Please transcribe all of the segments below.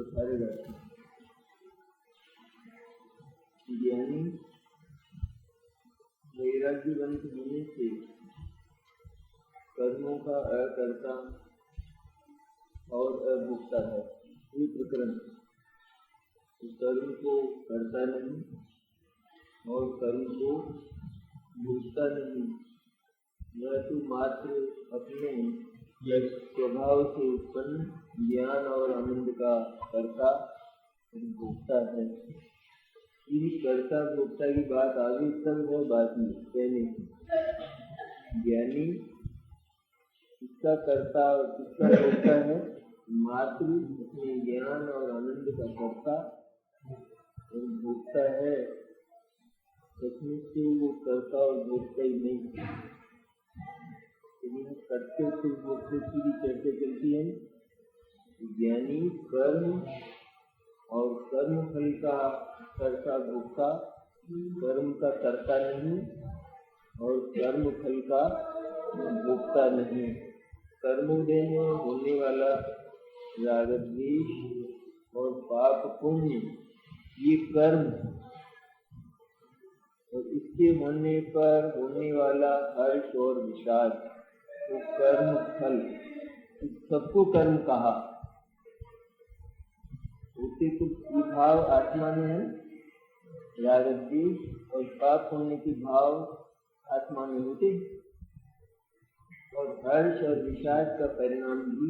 बखारे जाते हैं। ज्ञानी वैराग्यवंत होने से कर्मों का अकर्ता और अभोक्ता है। ये प्रकरण कर्म को करता नहीं और कर्म को भोगता नहीं, यह तो मात्र अपने स्वभाव से उत्पन्न ज्ञान और आनंद का कर्ता भोक्ता है। यदि कर्ता भोक्ता की बात आगे सब है बाकी कहने की। ज्ञानी किसका कर्ता और किसका भोक्ता है? मात्र अपने ज्ञान और आनंद का कर्ता और भोक्ता है। सचमुच से वो कर्ता और भोक्ता ही नहीं, लेकिन करते से भोक्ते की भी चर्चा चलती है। ज्ञानी कर्म और कर्म फल का कर्ता भोक्ता, कर्म का कर्ता नहीं और कर्म फल का भोक्ता नहीं। कर्मोदय में होने वाला राग द्वेष और पाप पुण्य ये कर्म, और इसके होने पर होने वाला हर्ष और विषाद तो कर्म फल, सबको कर्म कहा। उसके कुछ विभाव आत्मा में है, राग द्वेष और पाप होने के भाव आत्मा में होते, और हर्ष और विषाद का परिणाम भी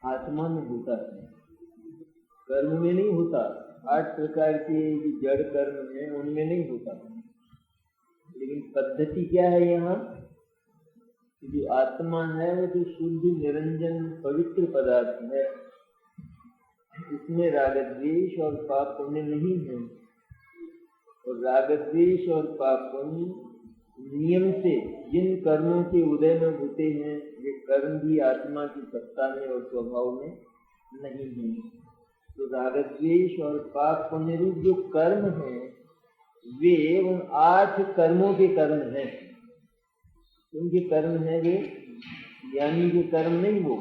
आत्मा में होता है, कर्म में नहीं होता। 8 प्रकार के जो जड़ कर्म है उनमें नहीं होता। लेकिन पद्धति क्या है यहाँ? जो आत्मा है वो तो शुद्ध निरंजन पवित्र पदार्थ है, इसमें राग द्वेष और पाप पुण्य नहीं है। और राग द्वेष और पाप पुण्य नियम से जिन कर्मों के उदय में होते हैं, वे कर्म भी आत्मा की सत्ता में और स्वभाव में नहीं है। तो राग द्वेष और पाप पुण्य रूप जो कर्म है वे उन 8 कर्मों के कर्म हैं। उनके कर्म है वे, ज्ञानी के कर्म नहीं, वो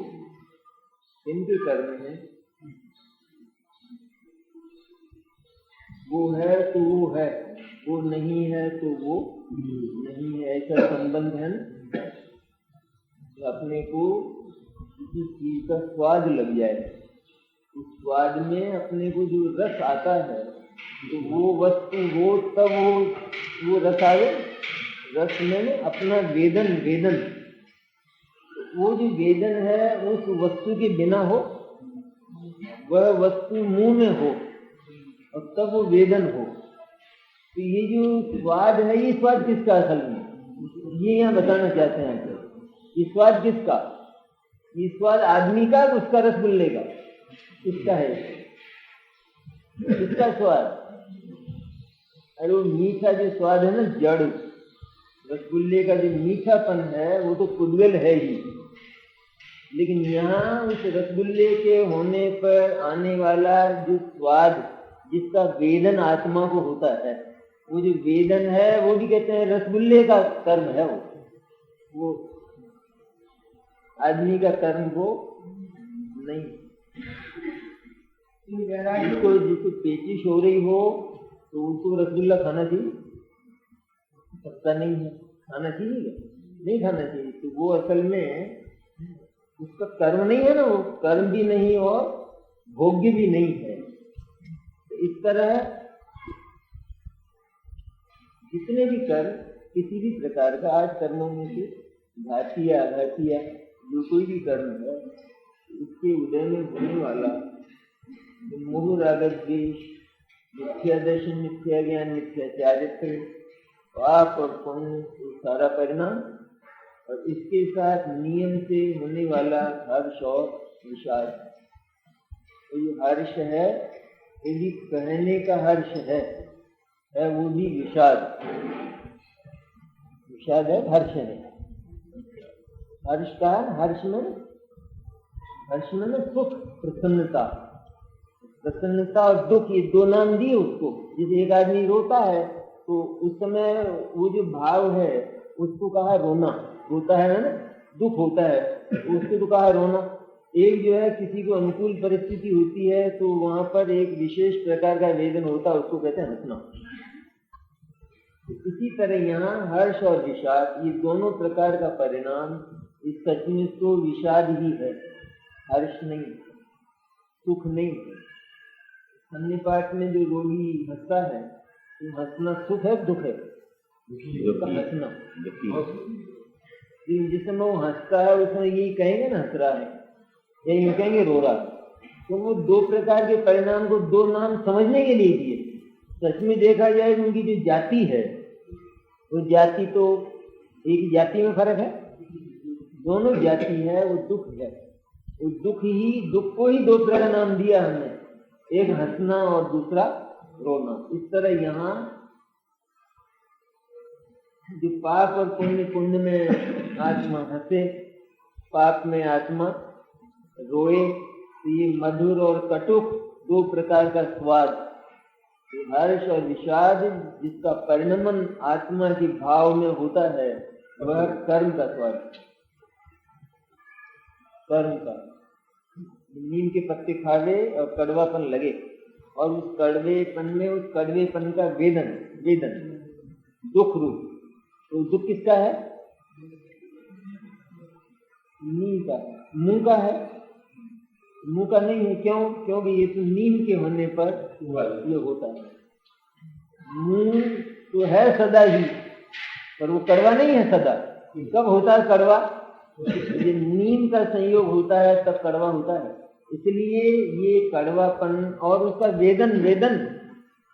इनके कर्म है। वो है तो वो है, वो नहीं है तो वो नहीं है, ऐसा संबंध है ना। अपने को किसी चीज का स्वाद लग जाए, उस स्वाद में अपने को जो रस आता है तो वो वस्तु वो तब वो रस आवे। रस में अपना वेदन, वो जो वेदन है उस वस्तु के बिना हो, वह वस्तु मुंह में हो और तब वो वेदन हो। तो ये जो स्वाद है, ये स्वाद किसका असल में, ये यहाँ बताना चाहते हैं। ये स्वाद किसका? ये स्वाद आदमी का, उसका रसगुल्ले का, किसका है? किसका स्वाद? अरे वो मीठा जो स्वाद है ना, जड़ रसगुल्ले का जो मीठापन है वो तो पुद्गल है ही। लेकिन यहाँ उस रसगुल्ले के होने पर आने वाला जो स्वाद जिसका वेदन आत्मा को होता है, वो जो वेदन है वो भी कहते हैं रसगुल्ले का कर्म है। वो आदमी का कर्म वो नहीं। जिसको पेचिश हो रही हो तो उसको रसगुल्ला खाना चाहिए? सकता नहीं है, खाना चाहिए? नहीं खाना चाहिए। तो वो असल में उसका कर्म नहीं है ना, वो कर्म भी नहीं और भोग्य भी नहीं है। तो इस तरह जितने भी कर्म किसी भी प्रकार का 8 कर्मों में से घाती या आघाती या जो कोई भी कर्म है, इसके उदय में होने वाला मोह राग द्वेष, मिथ्या दर्शन, मिथ्या ज्ञान, मिथ्या चारित्र, पाप और पुण्य, सारा परिणाम, और इसके साथ नियम से होने वाला हर्ष और विषाद। तो ये हर्ष है, यदि कहने का हर्ष है वो भी विषाद। विषाद है, हर्ष है। हर्ष का हर्ष में ना सुख, प्रसन्नता और दुख, ये 2 नाम दिए उसको। जैसे एक आदमी रोता है तो उस समय वो जो भाव है उसको कहा रोना, रोता है ना, दुख होता है, उसको तो कहा रोना। एक जो है किसी को अनुकूल परिस्थिति होती है तो वहां पर एक विशेष प्रकार का वेदन होता है, उसको कहते हैं हंसना। तो इसी तरह यहाँ हर्ष और विषाद, ये दोनों प्रकार का परिणाम इस सचमुच तो विषाद ही है, हर्ष नहीं, सुख नहीं है। अन्य पाठ में जो रोगी हंसता है तो हंसना सुख है दुख है? हंसना। जिस समय वो हंसता है उसमें यही कहेंगे ना हंस रहा है, यही कहेंगे रो रहा है। तो वो दो प्रकार के परिणाम को दो नाम समझने के लिए दिए। सच में देखा जाए उनकी जो जाति है वो जाति तो एक जाति में फर्क है, दोनों जाति है, वो दुख है। वो दुख को ही दो तरह का नाम दिया हमने, एक हंसना और दूसरा रोना। इस तरह यहाँ जो पाप और पुण्य, पुण्य में आत्मा हंसे, पाप में आत्मा रोए, तो ये मधुर और कटुक दो प्रकार का स्वाद, हर्ष और विषाद जिसका परिणमन आत्मा के भाव में होता है, वह कर्म का स्वाद, कर्म का। नीम के पत्ते खावे और कड़वापन लगे, और उस कड़वेपन में, उस कड़वेपन का वेदन दुख रूप। तो दुख किसका है? नीम का। मुंह का है? मुंह का नहीं है। क्यों? क्योंकि ये तो नीम के होने पर ये होता है। मुंह तो है सदा ही, पर वो कड़वा नहीं है सदा। कब होता है कड़वा? ये नीम का संयोग होता है तब कड़वा होता है। इसलिए ये कड़वापन और उसका वेदन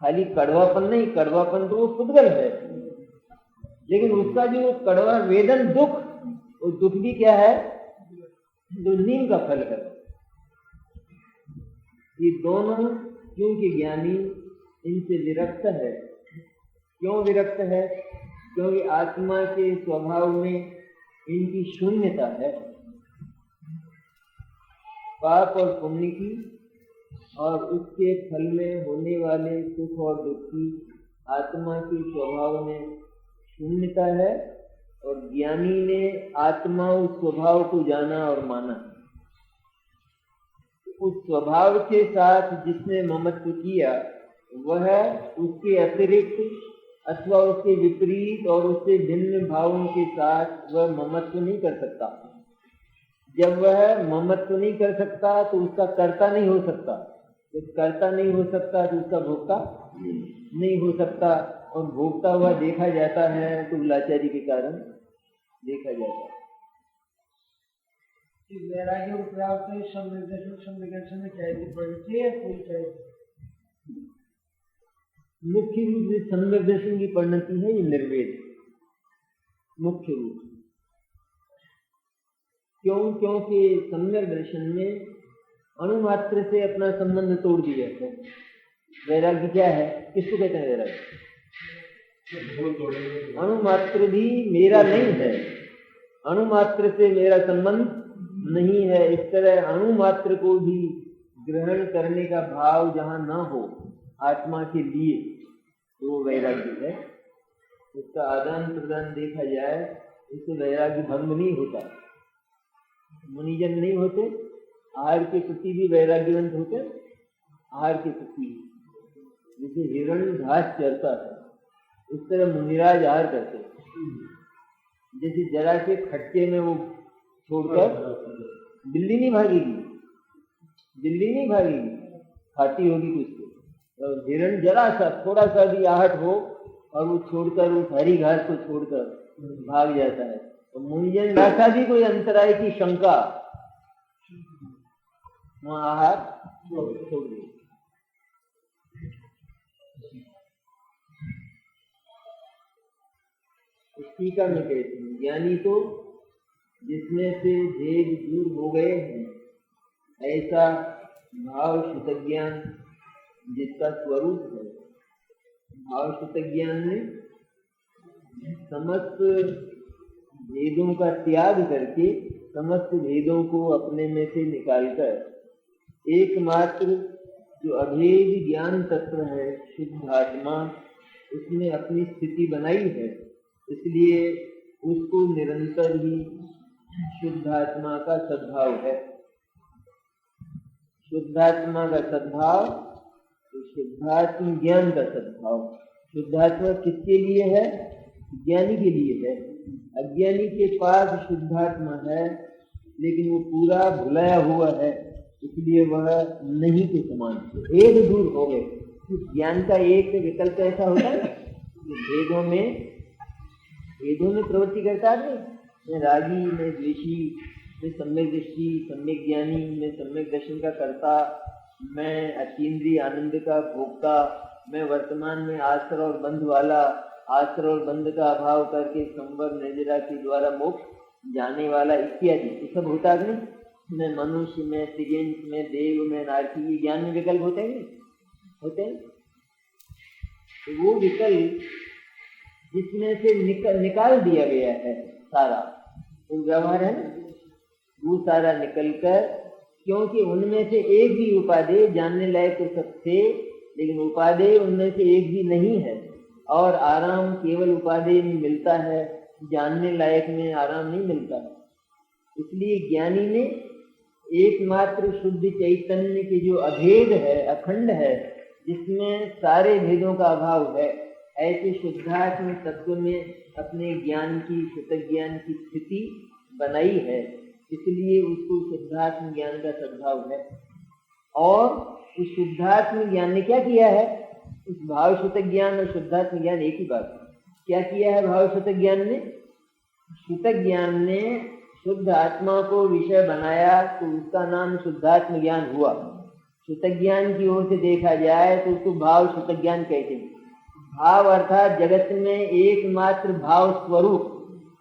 खाली कड़वापन नहीं, कड़वापन तो वो पुद्गल है, लेकिन उसका जो कड़वा वेदन दुख, वो दुख भी क्या है? जो नीम का फल है। ये दोनों क्योंकि ज्ञानी इनसे विरक्त है। क्यों विरक्त है? क्योंकि आत्मा के स्वभाव में इनकी शून्यता है, पाप और पुण्य की और उसके फल में होने वाले सुख और दुख की आत्मा के स्वभाव में शून्यता है। और ज्ञानी ने आत्मा उस स्वभाव को जाना और माना। उस स्वभाव के साथ जिसने ममत्व किया, वह उसके अतिरिक्त अथवा उसके विपरीत और उससे भिन्न भावों के साथ वह ममत्व नहीं कर सकता। जब वह ममत्व नहीं कर सकता तो उसका कर्ता नहीं हो सकता। जब कर्ता नहीं हो सकता तो उसका भोक्ता नहीं हो सकता, और भोगता हुआ देखा जाता है तो लाचारी के कारण देखा जाता है। वैराग्य को प्राप्त संवेदन चाहिए पड़ती है, कोई चाहिए मुख्य रूप से सम्यक दर्शन की परिणति है ये निर्वेद, मुख्य रूप। क्यों? क्योंकि सम्यक दर्शन में अणुमात्र से अपना संबंध तोड़ दिया है। वैराग्य क्या है? किसको कहते हैं वैराग्य? अणुमात्र भी मेरा नहीं है, अणुमात्र से मेरा संबंध नहीं है। इस तरह अणुमात्र को भी ग्रहण करने का भाव जहाँ न हो आत्मा के लिए, तो वैराग्य है। उसका आदान प्रदान देखा जाए, इससे वैराग्य भंग नहीं होता। मुनिजन नहीं होते, आहार के प्रति भी वैराग्यवंत होते। आहार के प्रति जैसे हिरण घास चरता है, इस तरह मुनिराज आहार करते। जैसे जरा से खटके में वो छोड़कर बिल्ली नहीं भागेगी, बिल्ली नहीं भागेगी, खाती होगी कुछ तो। और हिरण जरा सा थोड़ा सा भी आहट हो और वो छोड़कर, उस हरी घास को छोड़कर भाग जाता है। तो मुनिजन ऐसा भी कोई अंतराय की शंका, वहां आहार छोड़ दे। टीका में कहते हैं, ज्ञानी तो जिसमें से भेद दूर हो गए हैं, ऐसा भाव शुद्ध ज्ञान जिसका स्वरूप है। भाव शुद्ध ज्ञान में समस्त भेदों का त्याग करके, समस्त भेदों को अपने में से निकालकर एकमात्र जो अभेद ज्ञान तत्व है शुद्ध आत्मा, उसने अपनी स्थिति बनाई है। इसलिए उसको निरंतर ही शुद्ध आत्मा का सद्भाव है। शुद्धात्मा का सद्भाव, तो शुद्धात्म ज्ञान का सद्भाव। शुद्धात्मा किसके लिए है? ज्ञानी के लिए है। अज्ञानी के पास शुद्धात्मा है, लेकिन वो पूरा भुलाया हुआ है, इसलिए वह नहीं के समान, भेद दूर हो गए। ज्ञान का एक विकल्प ऐसा होता है भेदों में प्रवृत्ति करता है। मैं रागी, मैं द्वेषी, मैं सम्यक दृष्टि, सम्यक ज्ञानी, मैं सम्यक दर्शन का कर्ता, मैं अतीन्द्रिय आनंद का भोक्ता, मैं वर्तमान में आश्रय और बंध वाला, आश्रय और बंध का अभाव करके संवर निर्जरा के द्वारा मोक्ष जाने वाला इत्यादि। ये सब होता है नहीं। मैं मनुष्य, मैं तिर्यंश, मैं देव, मैं नारकी, ये ज्ञान में विकल्प होते हैं, होते हैं। तो वो विकल्प जिसमें से निकाल दिया गया है सारा, वो व्यवहार है ना, वो सारा निकलकर, क्योंकि उनमें से एक भी उपादेय जानने लायक तो सब थे, लेकिन उपादेय उनमें से एक भी नहीं है, और आराम केवल उपादेय में मिलता है, जानने लायक में आराम नहीं मिलता है। इसलिए ज्ञानी ने एकमात्र शुद्ध चैतन्य के जो अभेद है, अखंड है, जिसमें सारे भेदों का अभाव है, ऐसे शुद्धात्म तत्व में अपने ज्ञान की, शुद्ध ज्ञान की स्थिति बनाई है, इसलिए उसको शुद्धात्म ज्ञान का सद्भाव है। और उस शुद्धात्म ज्ञान ने क्या किया है? उस भाव शुद्ध ज्ञान और शुद्धात्म ज्ञान एक ही बात है। क्या किया है भाव शुद्ध ज्ञान ने? शुद्ध ज्ञान ने शुद्ध आत्मा को विषय बनाया, तो उसका नाम शुद्धात्म ज्ञान हुआ। शुद्ध ज्ञान की ओर से देखा जाए तो उसको भाव शुद्ध ज्ञान कहते हैं। भाव अर्थात जगत में एकमात्र भाव स्वरूप,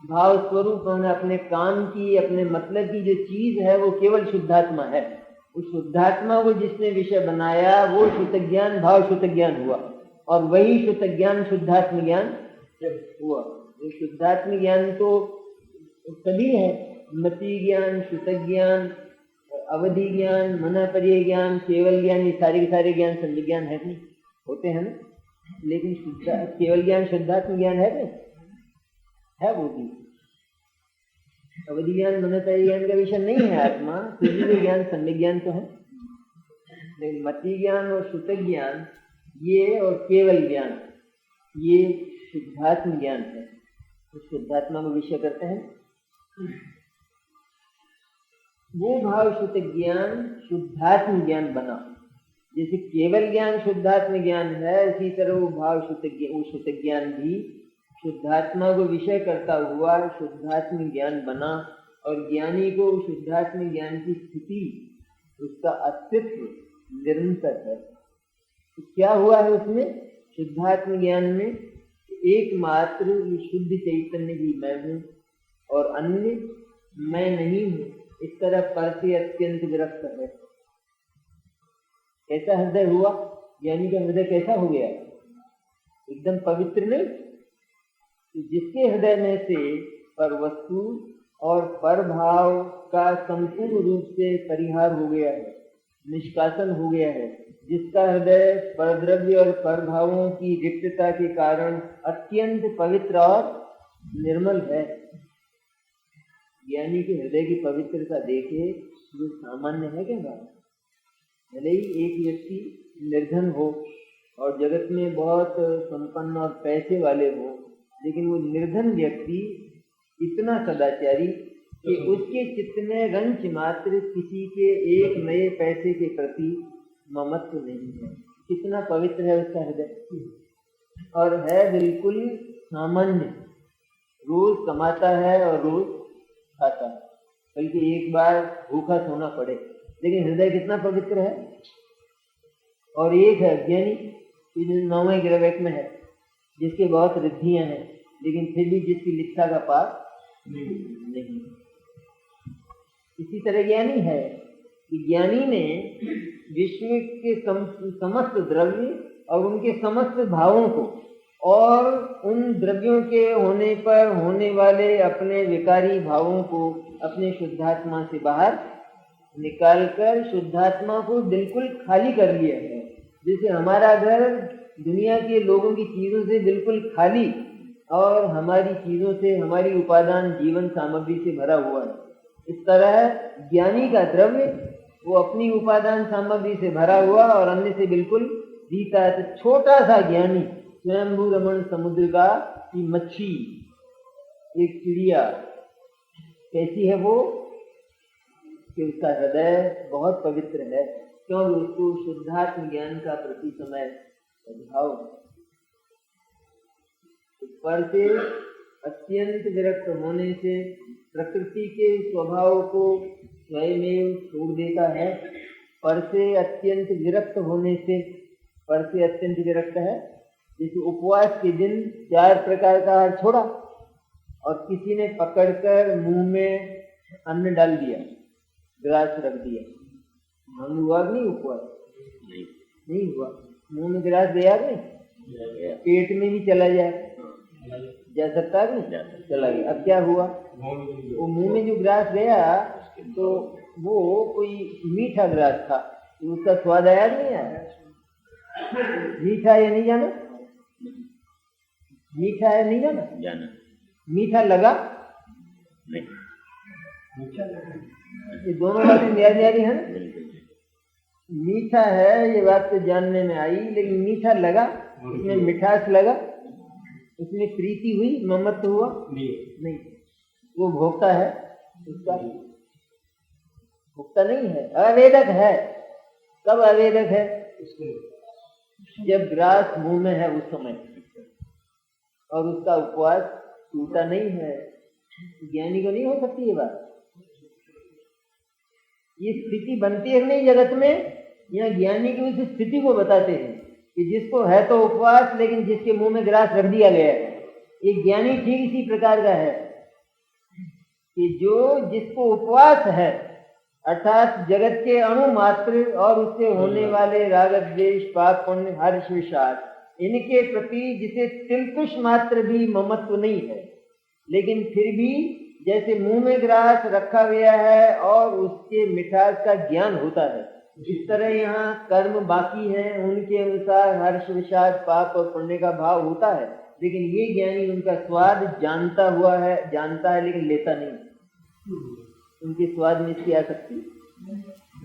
भाव स्वरूप अपने काम की, अपने मतलब की जो चीज है वो केवल शुद्धात्मा है। उस शुद्धात्मा को जिसने विषय बनाया वो शुद्ध ज्ञान भाव शुद्ध ज्ञान हुआ, और वही शुद्ध ज्ञान शुद्धात्म ज्ञान हुआ। ये शुद्धात्म ज्ञान तो सभी है, मति ज्ञान, शुद्ध ज्ञान, अवधि ज्ञान, मनःपर्य ज्ञान, केवल ज्ञान, ये सारे के सारे ज्ञान संविज्ञान है नहीं, होते हैं ना। लेकिन केवल ज्ञान शुद्धात्म ज्ञान है नहीं, है वो भी। अवधि ज्ञान, मनःपर्य ज्ञान का विषय नहीं है आत्मा, फिर भी ज्ञान संविज्ञान तो है। लेकिन मति ज्ञान और शुद्ध ज्ञान ये, और केवल ज्ञान ये शुद्धात्म ज्ञान है। तो शुद्धात्मा को विषय करते हैं। वो भाव शुद्ध ज्ञान शुद्धात्म ज्ञान बना। जैसे केवल ज्ञान शुद्धात्म ज्ञान है, इसी तरह वो भाव शुद्ध ज्ञान भी शुद्धात्मा को विषय करता हुआ शुद्धात्म ज्ञान बना, और ज्ञानी को शुद्धात्म ज्ञान की स्थिति, उसका अस्तित्व निरंतर है। तो क्या हुआ है उसमें? शुद्धात्म ज्ञान में एकमात्र शुद्ध चैतन्य ही मैं हूँ, और अन्य मैं नहीं हूँ, इस तरह पर से अत्यंत विरक्त है। कैसा हृदय हुआ? ज्ञानी का हृदय कैसा हो गया? एकदम पवित्र नहीं। तो जिसके हृदय में से पर वस्तु और पर भाव का संपूर्ण रूप से परिहार हो गया है, निष्कासन हो गया है, जिसका हृदय पर द्रव्य और पर भावों की रिक्तता के कारण अत्यंत पवित्र और निर्मल है। ज्ञानी के हृदय की पवित्रता देखे जो सामान्य है क्या बात? भले ही एक व्यक्ति निर्धन हो और जगत में बहुत संपन्न और पैसे वाले हो, लेकिन वो निर्धन व्यक्ति इतना सदाचारी कि उसके चित्त में रंच मात्र किसी के एक नए पैसे के प्रति ममत्व नहीं है। कितना पवित्र है उसका हृदय, और है बिल्कुल सामान्य, रोज कमाता है और रोज खाता है, बल्कि एक बार भूखा सोना पड़े, लेकिन हृदय कितना पवित्र है। और एक है ज्ञानी, 9वें ग्रह में है, जिसके बहुत रिद्धियां हैं, लेकिन फिर भी जिसकी लिप्सा का पाप नहीं। इसी तरह ज्ञानी है कि ज्ञानी ने विश्व के समस्त द्रव्य और उनके समस्त भावों को, और उन द्रव्यों के होने पर होने वाले अपने विकारी भावों को अपने शुद्धात्मा से बाहर निकालकर शुद्धात्मा को बिल्कुल खाली कर लिया है। जैसे हमारा घर दुनिया के लोगों की चीजों से बिल्कुल खाली और हमारी चीजों से, हमारी उपादान जीवन सामग्री से भरा हुआ है, इस तरह ज्ञानी का द्रव्य वो अपनी उपादान सामग्री से भरा हुआ और अन्य से बिल्कुल जीता है। तो छोटा सा ज्ञानी स्वयंभू रमण समुद्र का की मच्छी, एक चिड़िया, कैसी है वो कि उसका हृदय बहुत पवित्र है, क्योंकि उसको शुद्धात्म ज्ञान का प्रति समय भाव। पर से अत्यंत विरक्त होने से प्रकृति के स्वभाव को स्वयं छोड़ देता है। पर से अत्यंत विरक्त होने से, पर से अत्यंत विरक्त है, जैसे उपवास के दिन 4 प्रकार का आहार छोड़ा और किसी ने पकड़कर मुंह में अन्न डाल दिया, ग्रास रख दिया, भंग हुआ नहीं उपवास? नहीं हुआ। मुंह में ग्रास गया नहीं, पेट में भी चला जाए, जा सकता नहीं, चला गया। अब क्या हुआ, वो मुंह में जो ग्रास गया तो वो कोई मीठा ग्रास था, तो उसका स्वाद आया नहीं आया? मीठा है नहीं जाना? मीठा है नहीं जाना? जाना। मीठा लगा नहीं? ये दोनों बातें न्यारी है ना? मीठा है ये बात तो जानने में आई, लेकिन मीठा लगा, इसमें मिठास लगा, उसमें प्रीति हुई, ममत्व हुआ नहीं। वो भोक्ता है, उसका भोक्ता नहीं है, आवेदक है। कब आवेदक है? जब ग्रास मुंह में है उस समय, और उसका उपवास टूटा नहीं है। ज्ञानी को नहीं हो सकती ये बात। ये स्थिति बनती है नहीं जगत में, यहाँ ज्ञानी की उस स्थिति को बताते हैं कि जिसको है तो उपवास, लेकिन जिसके मुंह में ग्रास रख दिया गया है। ये ज्ञानी ठीक इसी प्रकार का है कि जो जिसको उपवास है, अर्थात जगत के अणु मात्र और उससे होने वाले राग द्वेष पाप पुण्य हर्ष विषाद, इनके प्रति जिसे तिलकुश मात्र भी ममत्व नहीं है, लेकिन फिर भी जैसे मुंह में ग्रास रखा गया है और उसके मिठास का ज्ञान होता है, इस तरह यहाँ कर्म बाकी है, उनके अनुसार हर्ष विषाद पाप और पुण्य का भाव होता है, लेकिन ये ज्ञानी उनका स्वाद जानता हुआ है, जानता है लेकिन लेता नहीं। उनके स्वाद में इसकी आसक्ति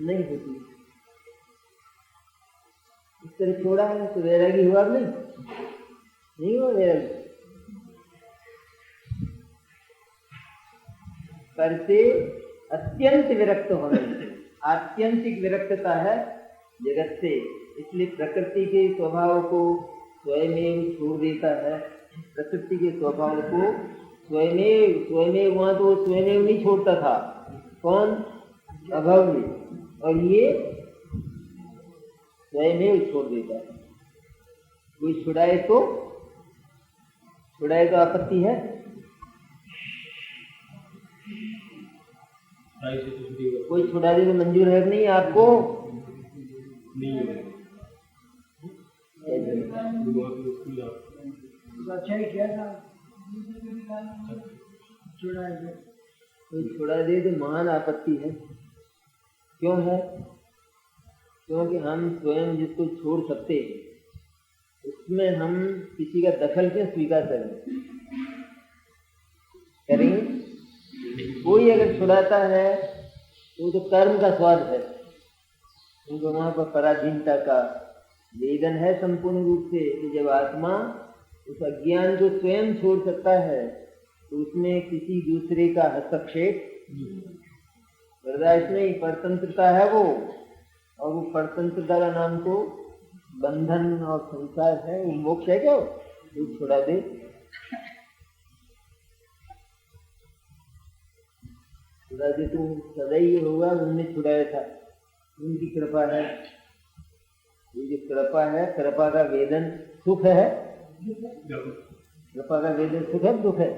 नहीं होती। इस तरह छोड़ा है तो वैरागी हुआ नहीं? नहीं हुआ वैरागी। पर से अत्यंत विरक्त होने से, आत्यंतिक विरक्तता है जगत से, इसलिए प्रकृति के स्वभाव को स्वयं छोड़ देता है। प्रकृति के स्वभाव को स्वयं वहां तो स्वयं नहीं छोड़ता था, कौन? अभव्य, और ये स्वयं छोड़ देता है। कोई छुड़ाए तो आपत्ति है? कोई छुड़ा दे तो मंजूर है नहीं आपको? अच्छा ही किया था, कोई छुड़ा दे तो महान आपत्ति है। क्यों है? क्योंकि हम स्वयं जिसको छोड़ सकते हैं उसमें हम किसी का दखल क्यों स्वीकार करेंगे? कोई अगर छुड़ाता है तो कर्म का स्वाद है, क्योंकि वहां पर पराधीनता का वेदन है संपूर्ण रूप से कि जब आत्मा उस अज्ञान को स्वयं छोड़ सकता है तो उसमें किसी दूसरे का हस्तक्षेप बर्दाश्त नहीं। परतंत्रता है वो, और वो परतंत्रता का नाम तो बंधन और संसार है। वो मोक्ष है क्या? वो छुड़ा दे। छुड़ा दे तो सदा ही होगा, उनने छुड़ाया था, उनकी कृपा है। ये जो कृपा है, कृपा का वेदन सुख है। कृपा का वेदन सुख है, दुख है?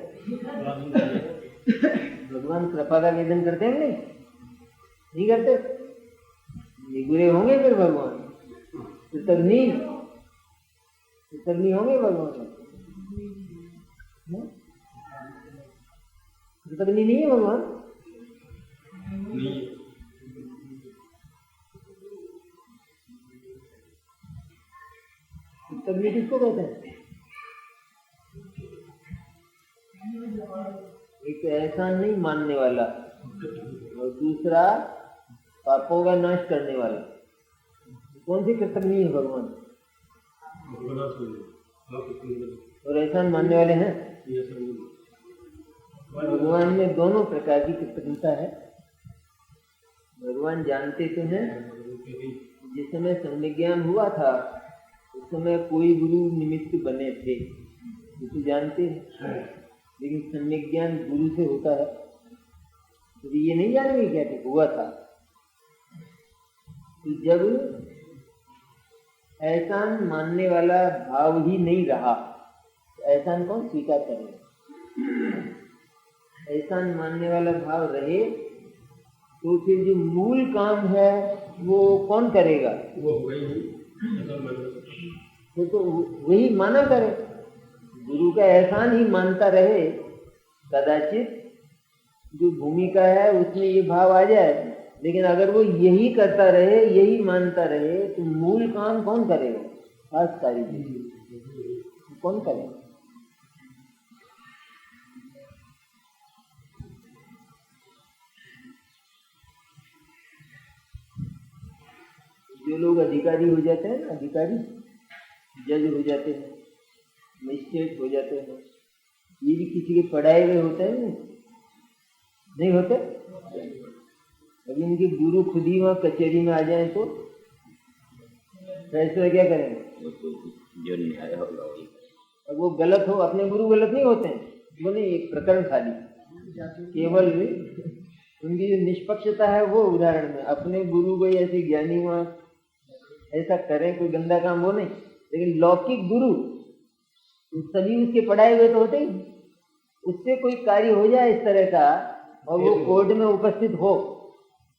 भगवान कृपा का वेदन करते हैं नहीं करते? निगुरे होंगे फिर भगवान, कृतज्ञ होंगे भगवान। कृतज्ञ नहीं है भगवान। कृतज्ञ किसको कहते हैं? एक एहसान नहीं मानने वाला, और दूसरा पापों का नाश करने वाला, कौन से कृतज्ञ है भगवान? और एहसान मानने वाले हैं। भगवान में दोनों प्रकार की कृतज्ञता है। भगवान जानते तो हैं, जिस समय संज्ञान हुआ था उस समय कोई गुरु निमित्त बने थे, ये तो जानते हैं, लेकिन संज्ञान गुरु से होता है, तो ये नहीं जानेंगे क्या कि हुआ था। तो जब एहसान मानने वाला भाव ही नहीं रहा, एहसान कौन स्वीकार करेगा? एहसान मानने वाला भाव रहे तो फिर जो मूल काम है वो कौन करेगा? वो तो वही माना करे, गुरु का एहसान ही मानता रहे, कदाचित जो भूमिका है उसमें ये भाव आ जाए, लेकिन अगर वो यही करता रहे, यही मानता रहे, तो मूल काम कौन करेगा? खास सारी चीज कौन करेगा? जो लोग अधिकारी हो जाते हैं ना, अधिकारी जज हो जाते हैं, मजिस्ट्रेट हो जाते हैं, ये भी किसी के पढ़ाए हुए होते हैं, नहीं होते? अभी इनके गुरु खुद ही वहाँ कचहरी में आ जाए तो फैसला क्या करेंगे? जो न्याय होगा वही। अब वो गलत हो, अपने गुरु गलत नहीं होते हैं, वो नहीं, एक प्रकरण खाली केवल उनकी जो निष्पक्षता है वो उदाहरण में, अपने गुरु को ऐसे ज्ञानी वहाँ ऐसा करें कोई गंदा काम, वो नहीं, लेकिन लौकिक गुरु सभी उसके पढ़ाए हुए तो होते ही, उससे कोई कार्य हो जाए इस तरह का और वो कोर्ट में उपस्थित हो,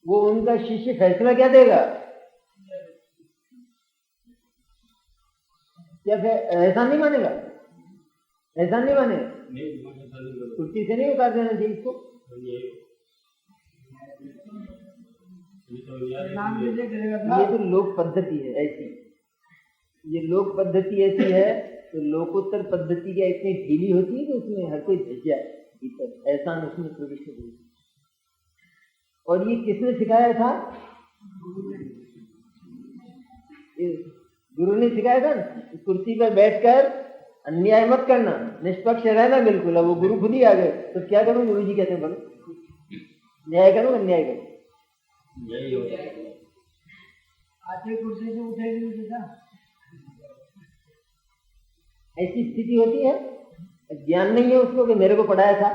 वो उनका शिष्य फैसला क्या देगा? क्या ऐसा नहीं मानेगा? ऐसा नहीं मानेगा, कुर्सी से नहीं उतार देना चाहिए इसको। ये तो लोक पद्धति है ऐसी, ये लोक पद्धति ऐसी है, तो लोकोत्तर पद्धति क्या इतनी ढीली होती है कि उसमें हर कोई धस जाए भीतर, एहसान उसमें प्रविष्ट हो। और ये किसने सिखाया था? गुरु ने सिखाया था ना, कुर्सी पर बैठकर अन्याय मत करना, निष्पक्ष रहना बिल्कुल। अब वो गुरु खुद ही आ गए तो क्या करूं? गुरु जी कहते हैं बोलो न्याय करो, अन्याय करो। आते कुर्सी से उठे नहीं सीधा, ऐसी स्थिति होती है। ज्ञान नहीं है उसको कि मेरे को पढ़ाया था,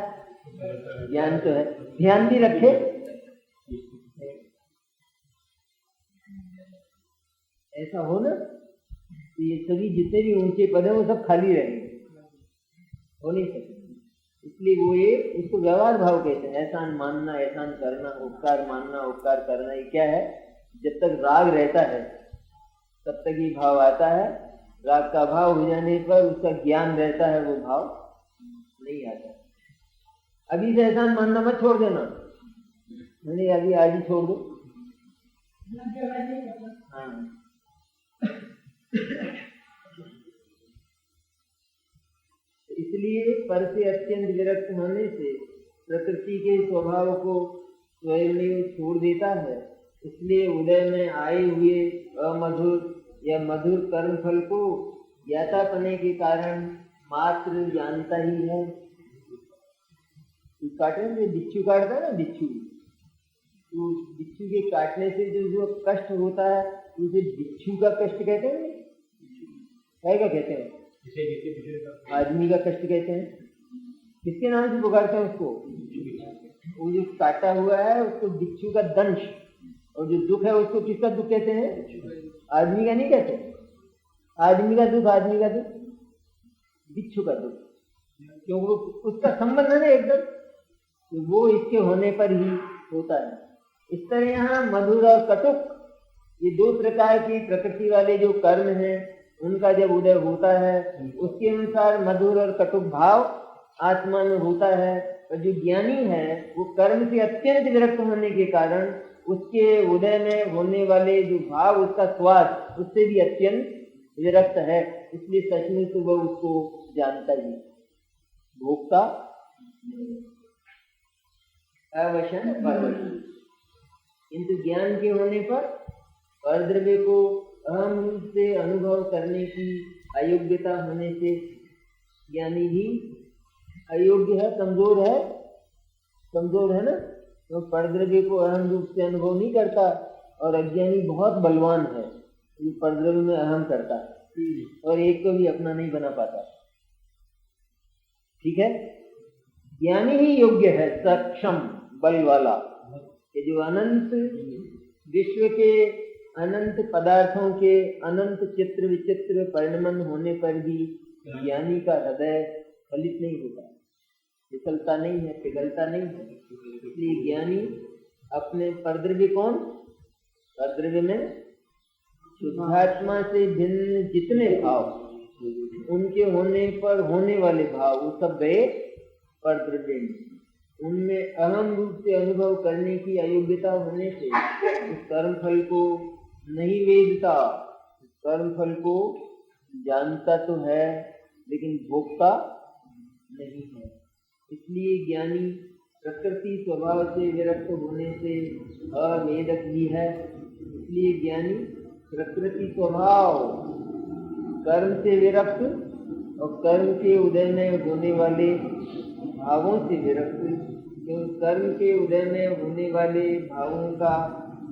ज्ञान तो है, ध्यान भी रखे। ऐसा हो ना तो ये सभी जितने भी ऊंचे पद हैं वो सब खाली रहेंगे, हो नहीं सकते। इसलिए वो ये इसको व्यवहार भाव कहते हैं। एहसान मानना, एहसान करना, उपकार मानना, उपकार करना, ये क्या है? जब तक राग रहता है तब तक ये भाव आता है, राग का भाव हो जाने पर उसका ज्ञान रहता है, वो भाव नहीं आता। अभी से एहसान मानना मत छोड़ देना, नहीं अभी आज ही छोड़ दो। हाँ, इसलिए पर से अत्यंत विरक्त होने से प्रकृति के स्वभाव को स्वयं ही छोड़ देता है। इसलिए उदय में आए हुए अमधुर या मधुर कर्म फल को ज्ञाता पने के कारण मात्र जानता ही है। काटने बिच्छू काटता है ना, बिच्छू, तो बिच्छू के काटने से जो कष्ट होता है उसे बिच्छू का कष्ट कहते हैं। क्या कहते हैं? आदमी का कष्ट कहते हैं। किसके नाम से पुकारते हैं उसको? वो जो काटा हुआ है उसको बिच्छू का दंश, और जो दुख है उसको किसका दुख कहते हैं? आदमी का नहीं कहते। आदमी का दुख, आदमी का दुख, बिच्छू का दुख, क्योंकि वो उसका संबंध है ना एकदम, तो वो इसके होने पर ही होता है। इस तरह यहाँ मधुर और कटुक, ये दो प्रकार की प्रकृति वाले जो कर्म हैं उनका जब उदय होता है उसके अनुसार मधुर और कटुक भाव आत्मा में होता है। और जो ज्ञानी है वो कर्म से अत्यंत विरक्त होने के कारण उसके उदय में होने वाले जो भाव, उसका स्वाद उससे भी अत्यंत विरक्त है। इसलिए सचमुच तो वह उसको जानता ही, भोगता अवश्य। किंतु ज्ञान के होने पर परद्रव्य को अहम रूप से अनुभव करने की अयोग्यता होने से ज्ञानी भी अयोग्य है, कमजोर है ना। तो परद्रव्य को अहम रूप से अनुभव नहीं करता, और अज्ञानी बहुत बलवान है, ये परद्रव्य में अहम करता है और एक को भी अपना नहीं बना पाता। ठीक है, ज्ञानी ही योग्य है, सक्षम, बल वाला, कि जो अनंत विश्व के अनंत पदार्थों के अनंत चित्र विचित्र परिणमन होने पर भी ज्ञानी का हृदय फलित नहीं होता, फिसलता नहीं है, पिघलता नहीं है। इसलिए ज्ञानी अपने परद्रव्य कौन, परद्रव्य में शुद्धात्मा से भिन्न जितने भाव, उनके होने पर होने वाले भाव, वो सब गए परद्रव्य में। उनमें अहम रूप से अनुभव करने की अयोग्यता होने से उस कर्म फल को नहीं वेदता, कर्म फल को जानता तो है लेकिन भोगता नहीं है। इसलिए ज्ञानी प्रकृति स्वभाव से विरक्त होने से अवेदक भी है। इसलिए ज्ञानी प्रकृति स्वभाव कर्म से विरक्त और कर्म के उदय में होने वाले भावों से विरक्त, क्योंकि कर्म के उदय में होने वाले भावों का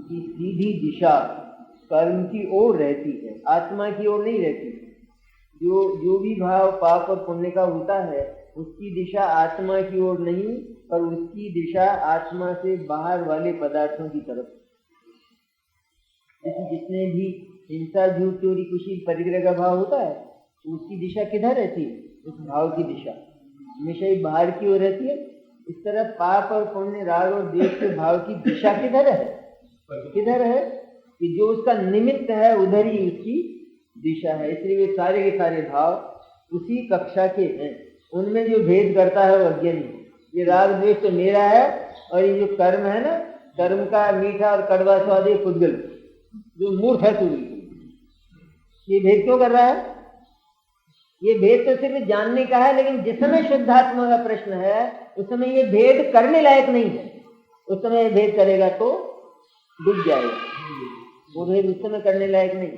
की सीधी दिशा कर्म की ओर रहती है, आत्मा की ओर नहीं रहती। जो भी भाव पाप और पुण्य का होता है उसकी दिशा आत्मा की ओर नहीं, और उसकी दिशा आत्मा से बाहर वाले पदार्थों की तरफ। जैसे जितने भी हिंसा, झूठ, चोरी, कुशील, परिग्रह का भाव होता है, उसकी दिशा किधर रहती है? उस भाव की दिशा हमेशा ही बाहर की ओर रहती है। इस तरह पाप और पुण्य, राग और द्वेष के भाव की दिशा किधर है? किधर है? कि जो उसका निमित्त है उधर ही उसकी दिशा है। इसलिए वे सारे के सारे भाव उसी कक्षा के हैं। उनमें जो भेद करता है वो अज्ञानी। ये राग द्वेष तो मेरा है, और ये जो कर्म है ना, कर्म का मीठा और कड़वा स्वाद ये खुदगल, जो मूर्ख है तू। ये भेद क्यों कर रहा है? ये भेद तो सिर्फ जानने का है, लेकिन जिस समय शुद्धात्मा का प्रश्न है उस समय ये भेद करने लायक नहीं है। उस समय ये भेद करेगा तो डूब जाएगा, वो भेद उस समय करने लायक नहीं।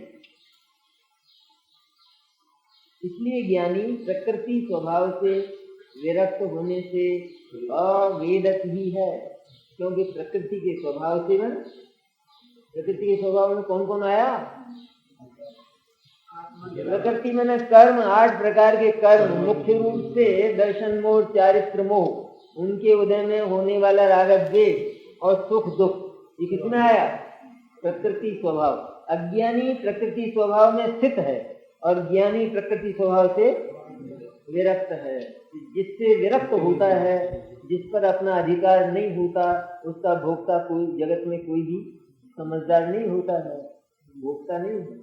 इसलिए ज्ञानी प्रकृति स्वभाव से विरक्त होने से अवेदक ही है, क्योंकि प्रकृति के स्वभाव से प्रकृति के स्वभाव में कौन कौन आया? प्रकृति में कर्म, 8 प्रकार के कर्म, मुख्य रूप से दर्शन मोह, चारित्र मोह, उनके उदय में होने वाला राग द्वेष और सुख दुख, ये किसमें आया? प्रकृति स्वभाव। अज्ञानी प्रकृति स्वभाव में स्थित है और ज्ञानी प्रकृति स्वभाव से विरक्त है। जिससे विरक्त होता है, जिस पर अपना अधिकार नहीं होता, उसका भोक्ता कोई जगत में कोई भी समझदार नहीं होता है, भोक्ता नहीं है।